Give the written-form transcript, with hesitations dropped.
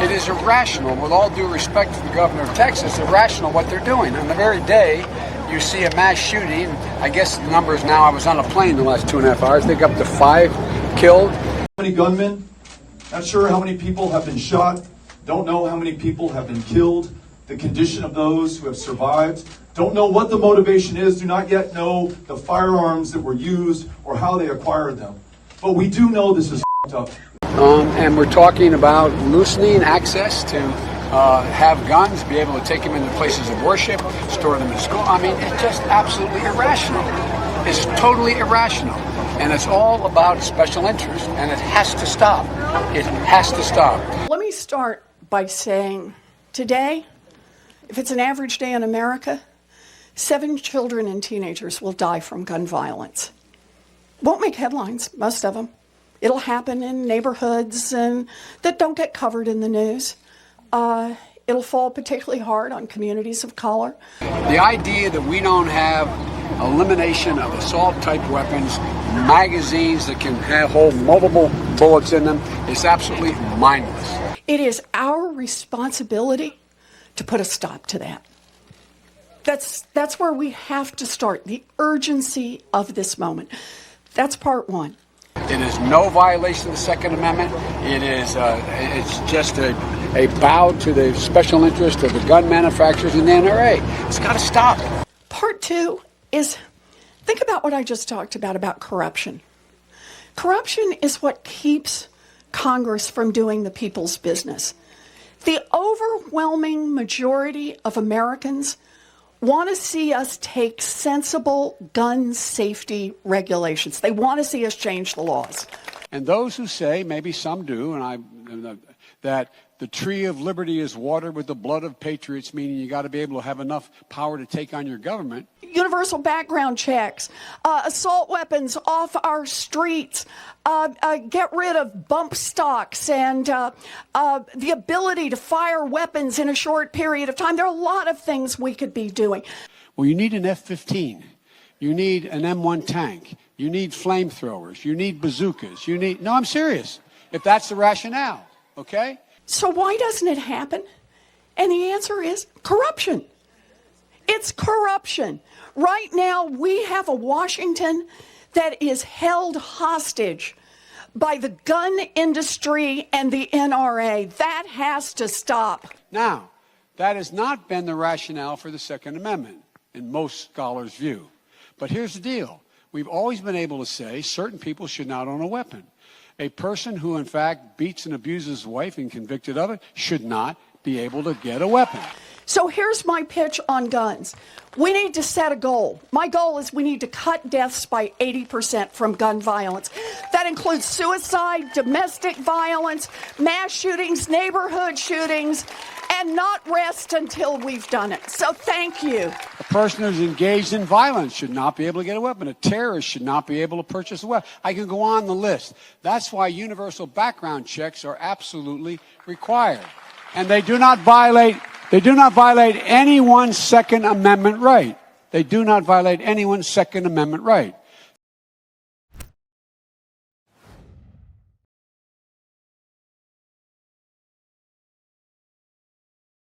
It is irrational, with all due respect to the governor of Texas, irrational what they're doing. On the very day you see a mass shooting, I guess the numbers now, I was on a plane the last 2.5 hours, they got up to 5 killed. How many gunmen? Not sure how many people have been shot. Don't know how many people have been killed. The condition of those who have survived. Don't know what the motivation is. Do not yet know the firearms that were used or how they acquired them. But we do know this is up. And we're talking about loosening access to have guns, be able to take them into places of worship, store them in school. I mean, it's just absolutely irrational. It's totally irrational. And it's all about special interest. And it has to stop. It has to stop. Let me start by saying today, if it's an average day in America, 7 children and teenagers will die from gun violence. Won't make headlines, most of them. It'll happen in neighborhoods and that don't get covered in the news. It'll fall particularly hard on communities of color. The idea that we don't have elimination of assault-type weapons, magazines that can hold multiple bullets in them, is absolutely mindless. It is our responsibility to put a stop to that. That's where we have to start, the urgency of this moment. That's part one. It is no violation of the Second Amendment. It is it's just a bow to the special interest of the gun manufacturers and the NRA. It's got to stop. Part two is, think about what I just talked about corruption. Corruption is what keeps Congress from doing the people's business. The overwhelming majority of Americans want to see us take sensible gun safety regulations. They want to see us change the laws. And those who say, maybe some do, that the tree of liberty is watered with the blood of patriots, meaning you got to be able to have enough power to take on your government. Universal background checks, assault weapons off our streets, get rid of bump stocks, and the ability to fire weapons in a short period of time. There are a lot of things we could be doing. Well, you need an F-15. You need an M1 tank. You need flamethrowers. You need bazookas. No, I'm serious. If that's the rationale, okay? So why doesn't it happen? And the answer is corruption. It's corruption. Right now, we have a Washington that is held hostage by the gun industry and the NRA. That has to stop. Now, that has not been the rationale for the Second Amendment, in most scholars' view. But here's the deal. We've always been able to say certain people should not own a weapon. A person who, in fact, beats and abuses his wife and convicted of it should not be able to get a weapon. So here's my pitch on guns. We need to set a goal. My goal is we need to cut deaths by 80% from gun violence. That includes suicide, domestic violence, mass shootings, neighborhood shootings, and not rest until we've done it. So thank you. A person who's engaged in violence should not be able to get a weapon. A terrorist should not be able to purchase a weapon. I can go on the list. That's why universal background checks are absolutely required. And they do not violate anyone's Second Amendment right. They do not violate anyone's Second Amendment right.